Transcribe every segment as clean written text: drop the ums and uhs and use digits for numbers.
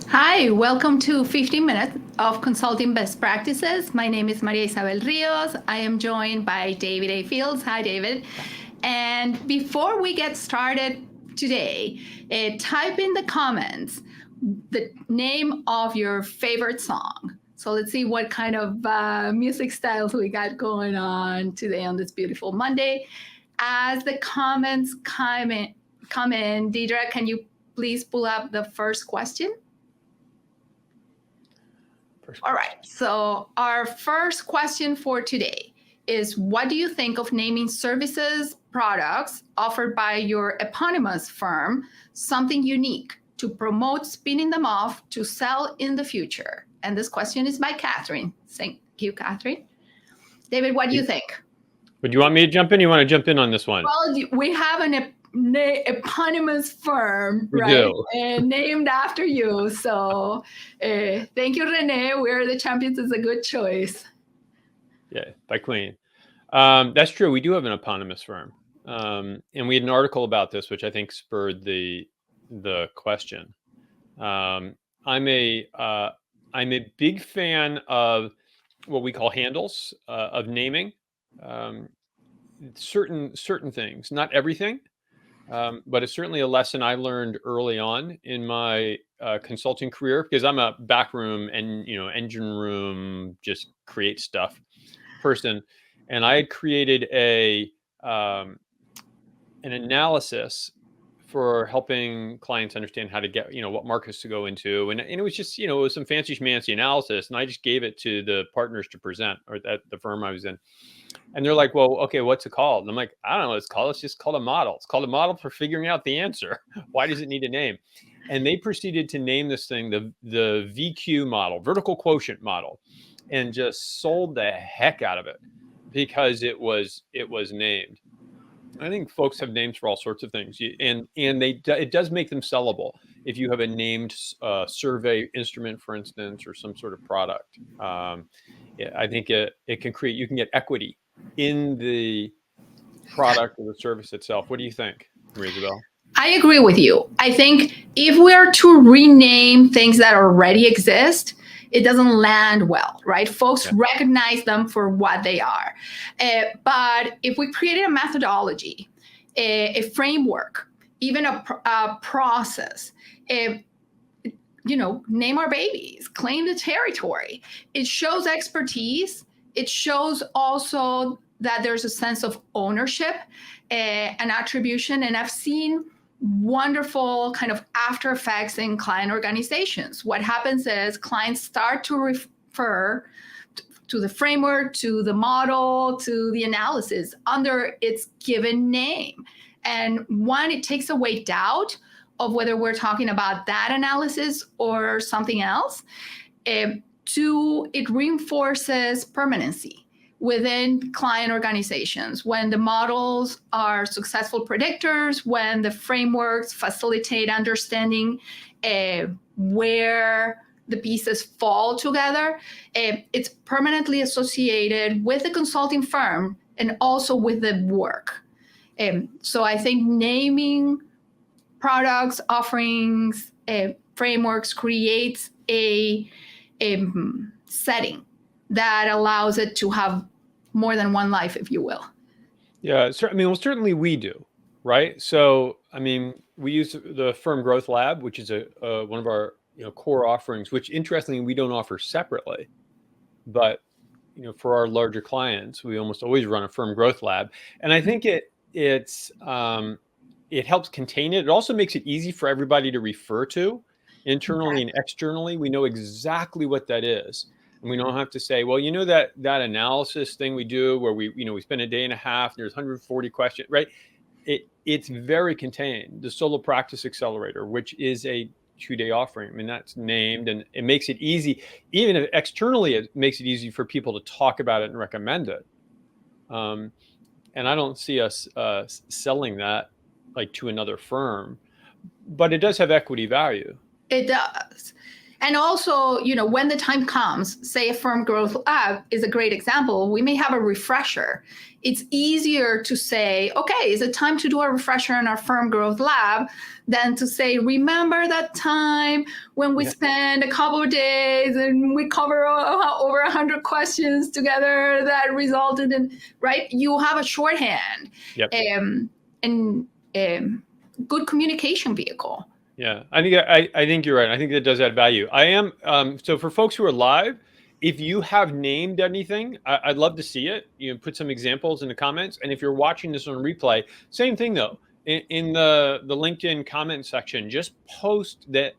Hi, welcome to 15 Minutes of Consulting Best Practices. My name is Maria Isabel Rios. I am joined by David A. Fields. Hi, David. And before we get started today, type in the comments the name of your favorite song. So let's see what kind of music styles we got going on today on this beautiful Monday. As the comments come in, Deidre, can you please pull up the first question? All right. So, our first question for today is, what do you think of naming services, products offered by your eponymous firm something unique to promote spinning them off to sell in the future? And this question is by Catherine. Thank you, Catherine. David, what do you think? But do you want me to jump in? You want to jump in on this one? Well, we have an eponymous firm, We right? do. Named after you. So thank you, Renee. We're the champions is a good choice. Yeah, by Queen. That's true. We do have an eponymous firm. And we had an article about this, which I think spurred the question. I'm a big fan of what we call handles, of naming certain things, not everything. But it's certainly a lesson I learned early on in my consulting career, because I'm a backroom and engine room, just create stuff person, and I had created an analysis for helping clients understand how to get what markets to go into, and it was just it was some fancy schmancy analysis, and I just gave it to the partners to present, or at the firm I was in. And they're like, well, okay, what's it called? And I'm like, I don't know what it's called. It's just called a model. It's called a model for figuring out the answer. Why does it need a name? And they proceeded to name this thing the VQ model, vertical quotient model, and just sold the heck out of it because it was named. I think folks have names for all sorts of things, and it does make them sellable. If you have a named survey instrument, for instance, or some sort of product, I think it can create. You can get equity in the product or the service itself. What do you think, Maria Isabel? I agree with you. I think if we are to rename things that already exist, it doesn't land well, right? Folks recognize them for what they are. But if we created a methodology, a framework, even a process, name our babies, claim the territory. It shows expertise. It shows also that there's a sense of ownership and attribution. And I've seen wonderful kind of after effects in client organizations. What happens is clients start to refer to the framework, to the model, to the analysis under its given name. And one, it takes away doubt of whether we're talking about that analysis or something else. Two, it reinforces permanency within client organizations. When the models are successful predictors, when the frameworks facilitate understanding where the pieces fall together, it's permanently associated with the consulting firm and also with the work. So I think naming products, offerings, frameworks creates a setting that allows it to have more than one life, if you will. Yeah, certainly we do, right? So, we use the Firm Growth Lab, which is one of our core offerings, which interestingly we don't offer separately, but for our larger clients, we almost always run a Firm Growth Lab, and I think it helps contain it. It also makes it easy for everybody to refer to internally and externally. We know exactly what that is. And we don't have to say, well, that analysis thing we do where we spend a day and a half, and there's 140 questions, right? It's very contained. The Solo Practice Accelerator, which is a 2-day offering. That's named, and it makes it easy. Even if externally, it makes it easy for people to talk about it and recommend it. And I don't see us selling that like to another firm, but it does have equity value. It does. And also, when the time comes, say a firm growth lab is a great example, we may have a refresher. It's easier to say, okay, is it time to do a refresher in our firm growth lab than to say, remember that time when we spent a couple of days and we cover over 100 questions together that resulted in, right? You have a shorthand and good communication vehicle. Yeah, I think you're right. I think that does add value. I am so for folks who are live, if you have named anything, I'd love to see it. Put some examples in the comments. And if you're watching this on replay, same thing though. In the LinkedIn comment section, just post that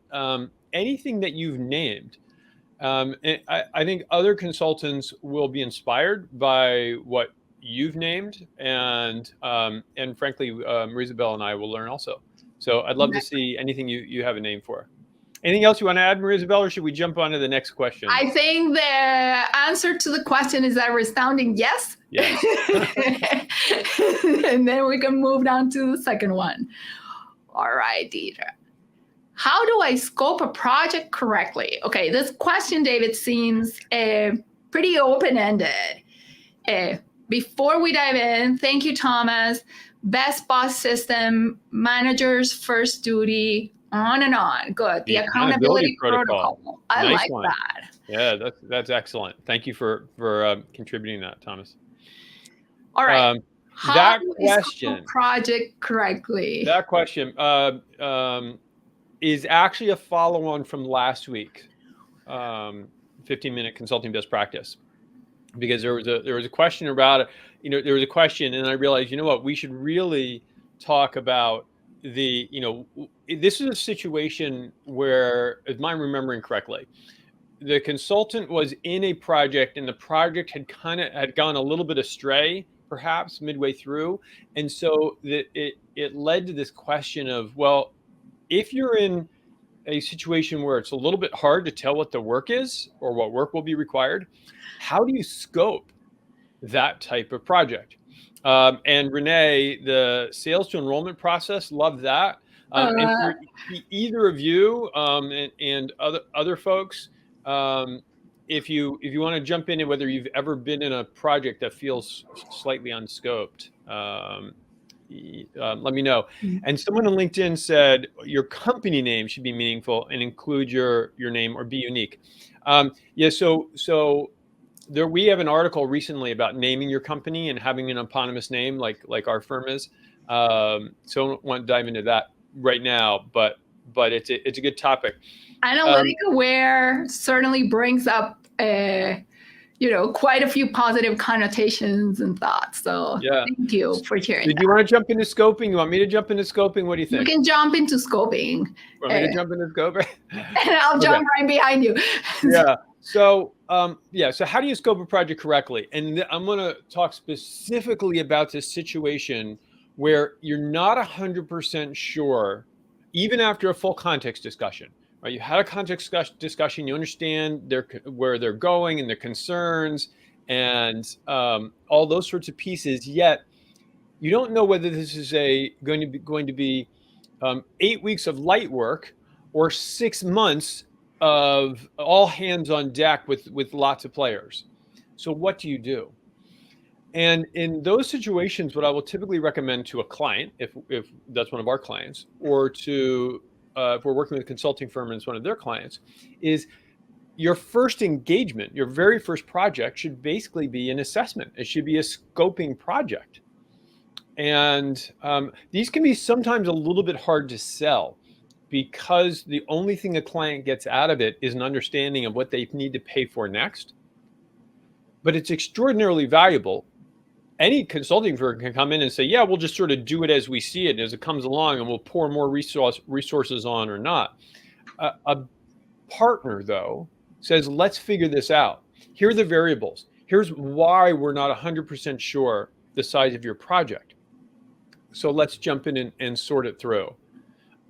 anything that you've named. And I think other consultants will be inspired by what you've named, and frankly, Marisabel and I will learn also. So I'd love to see anything you have a name for. Anything else you want to add, Marisabel, or should we jump on to the next question? I think the answer to the question is a resounding yes. Yes. And then we can move down to the second one. All right, Deidre. How do I scope a project correctly? Okay, this question, David, seems pretty open-ended. Before we dive in, thank you, Thomas. Best boss system, manager's first duty, on and on. Good. The accountability protocol. I nice like one. that. Yeah, that's excellent. Thank you for contributing that, Thomas. All right. How that do question, scope a project correctly? That question is actually a follow-on from last week, 15-minute consulting best practice, because there was a question about it. There was a question, and I realized, what, we should really talk about this is a situation where, if I'm remembering correctly, the consultant was in a project and the project had gone a little bit astray, perhaps midway through. And so it led to this question of, well, if you're in a situation where it's a little bit hard to tell what the work is or what work will be required, how do you scope that type of project? And Renee, the sales to enrollment process, love that. And for either of you and other folks, if you want to jump in, and whether you've ever been in a project that feels slightly unscoped, let me know. And someone on LinkedIn said your company name should be meaningful and include your name or be unique. So there, we have an article recently about naming your company and having an eponymous name like our firm is. So I don't want to dive into that right now, but it's a good topic. Analytic aware certainly brings up quite a few positive connotations and thoughts. So thank you for sharing. Did you want to jump into scoping? You want me to jump into scoping? What do you think? You can jump into scoping. Want me to jump into scoping? And I'll jump right behind you. Yeah. So so how do you scope a project correctly? And I'm going to talk specifically about this situation where you're not 100% sure, even after a full context discussion. Right? You had a context discussion. You understand where they're going and their concerns and all those sorts of pieces. Yet you don't know whether this is going to be 8 weeks of light work or 6 months of all hands on deck with lots of players. So what do you do? And in those situations, what I will typically recommend to a client, if that's one of our clients, or to if we're working with a consulting firm and it's one of their clients, is your first engagement, your very first project should basically be an assessment. It should be a scoping project. And these can be sometimes a little bit hard to sell because the only thing a client gets out of it is an understanding of what they need to pay for next. But it's extraordinarily valuable. Any consulting firm can come in and say, yeah, we'll just sort of do it as we see it as it comes along, and we'll pour more resources on or not. A partner, though, says, let's figure this out. Here are the variables. Here's why we're not 100% sure the size of your project. So let's jump in and sort it through.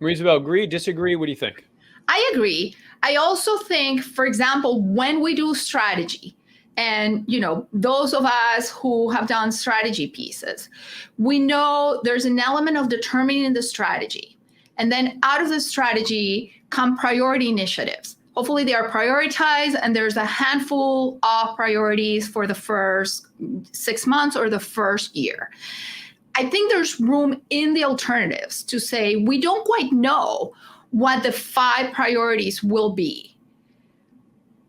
Marisabel, agree, disagree? What do you think? I agree. I also think, for example, when we do strategy, and, those of us who have done strategy pieces, we know there's an element of determining the strategy. And then out of the strategy come priority initiatives. hopefully they are prioritized, and there's a handful of priorities for the first 6 months or the first year. I think there's room in the alternatives to say we don't quite know what the 5 priorities will be.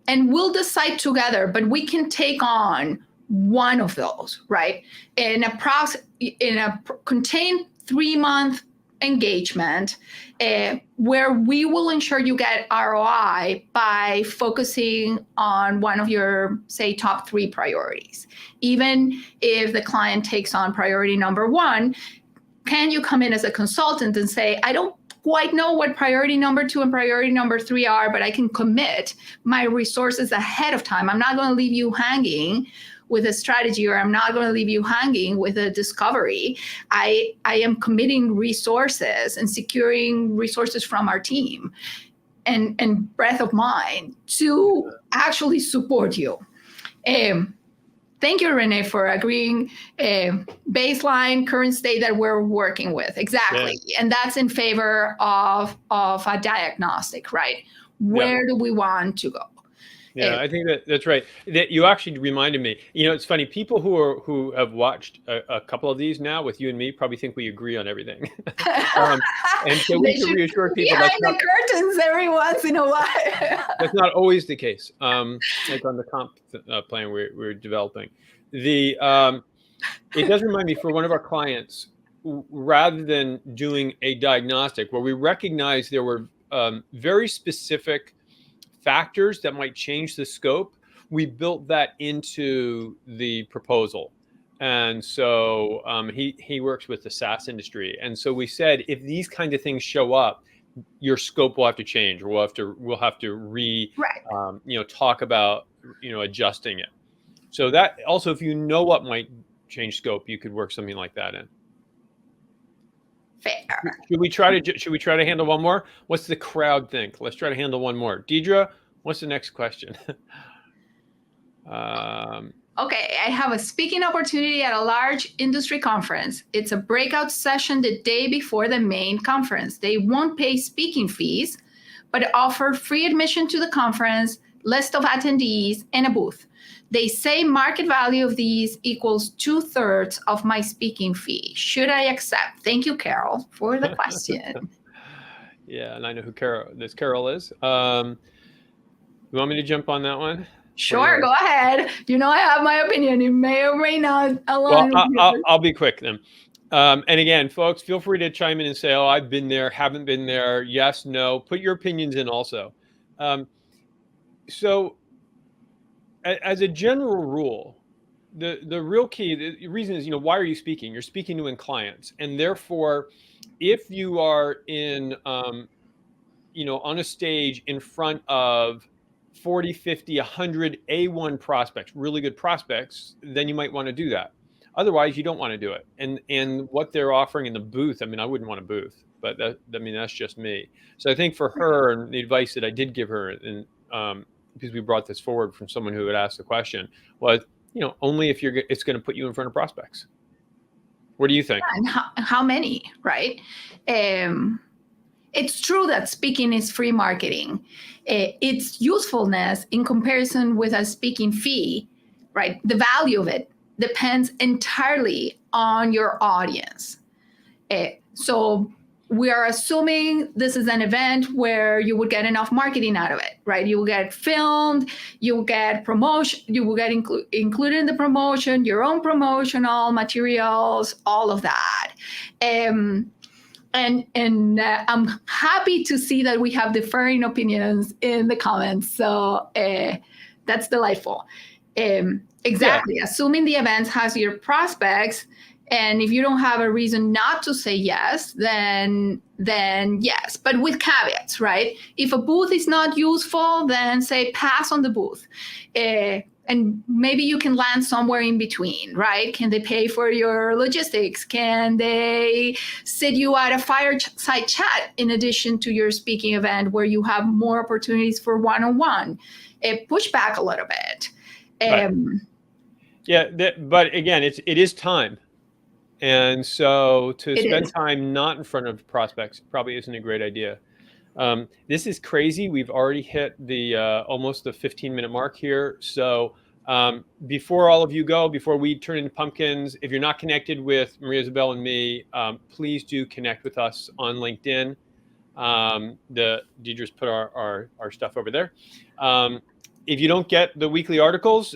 And we'll decide together, but we can take on one of those, right? In a contained 3-month engagement, where we will ensure you get ROI by focusing on one of your, say, top 3 priorities. Even if the client takes on priority number 1, can you come in as a consultant and say, I don't quite know what priority number 2 and priority number 3 are, but I can commit my resources ahead of time. I'm not going to leave you hanging with a strategy, or I'm not going to leave you hanging with a discovery. I am committing resources and securing resources from our team and breadth of mind to actually support you. Thank you, Renee, for agreeing. Baseline, current state that we're working with. Exactly. Yeah. And that's in favor of a diagnostic, right? Where do we want to go? Yeah, I think that's right. That you actually reminded me. You know, it's funny. People who have watched a couple of these now with you and me probably think we agree on everything, and so we can reassure people behind the curtains every once in a while. That's not always the case. Like on the comp plan we're developing, it does remind me for one of our clients, rather than doing a diagnostic where we recognize there were very specific factors that might change the scope, we built that into the proposal. And so he works with the SaaS industry. And so we said, if these kind of things show up, your scope will have to change. We'll have to talk about, adjusting it. So that also, if you know what might change scope, you could work something like that in. Fair. Should we try to handle one more? What's the crowd think? Let's try to handle one more. Deidre, what's the next question? Okay, I have a speaking opportunity at a large industry conference. It's a breakout session the day before the main conference. They won't pay speaking fees, but offer free admission to the conference, list of attendees, and a booth. They say market value of these equals 2/3 of my speaking fee. Should I accept? Thank you, Carol, for the question. Yeah, and I know who Carol is. You want me to jump on that one? Sure, go ahead. You know I have my opinion. It may or may not align. Well, I'll be quick then. And again, folks, feel free to chime in and say, oh, I've been there, haven't been there, yes, no. Put your opinions in also. So as a general rule, the real key, the reason is, why are you speaking? You're speaking to clients. And therefore, if you are in, on a stage in front of 40, 50, 100 A1 prospects, really good prospects, then you might want to do that. Otherwise, you don't want to do it. And what they're offering in the booth, I wouldn't want a booth, but that's just me. So I think for her, and the advice that I did give her, and because we brought this forward from someone who had asked the question, was, only if it's going to put you in front of prospects. What do you think? And how many, right? It's true that speaking is free marketing. Its usefulness in comparison with a speaking fee, right? The value of it depends entirely on your audience. So we are assuming this is an event where you would get enough marketing out of it, right? You will get filmed, you will get promotion, you will get included in the promotion, your own promotional materials, all of that. And I'm happy to see that we have differing opinions in the comments. So that's delightful. Exactly. Yeah. Assuming the event has your prospects, and if you don't have a reason not to say yes, then yes, but with caveats, right? If a booth is not useful, then say pass on the booth. And maybe you can land somewhere in between, right? Can they pay for your logistics? Can they sit you at a fireside chat in addition to your speaking event where you have more opportunities for one-on-one? Push back a little bit. Right. Yeah, but again, it is time. And so to spend time not in front of prospects probably isn't a great idea. This is crazy. We've already hit the almost the 15-minute mark here. So before all of you go, before we turn into pumpkins, if you're not connected with Maria Isabel and me, please do connect with us on LinkedIn. Deidre's put our stuff over there. If you don't get the weekly articles,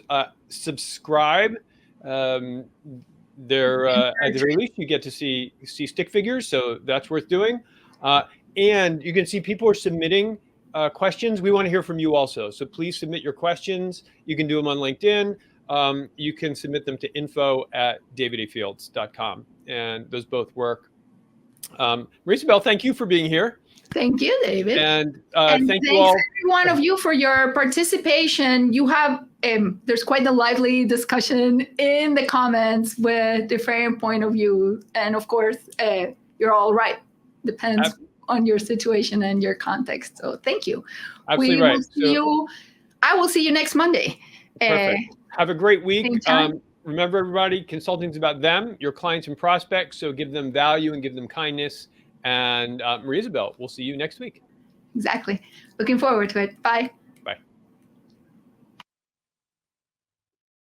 subscribe. They're at the very least you get to see stick figures, so that's worth doing. And you can see people are submitting questions. We want to hear from you also, so please submit your questions. You can do them on LinkedIn. You can submit them to info@davidafields.com, and those both work. Maria Isabel, thank you for being here. Thank you, David. And thank you all. Every one of you for your participation. You have there's quite a lively discussion in the comments with different point of view, and of course, you're all right. Depends on your situation and your context. So thank you. Absolutely right. I will see you next Monday. Perfect. Have a great week. Remember, everybody, consulting is about them, your clients and prospects. So give them value and give them kindness. And Maria Isabel, we'll see you next week. Exactly. Looking forward to it. Bye.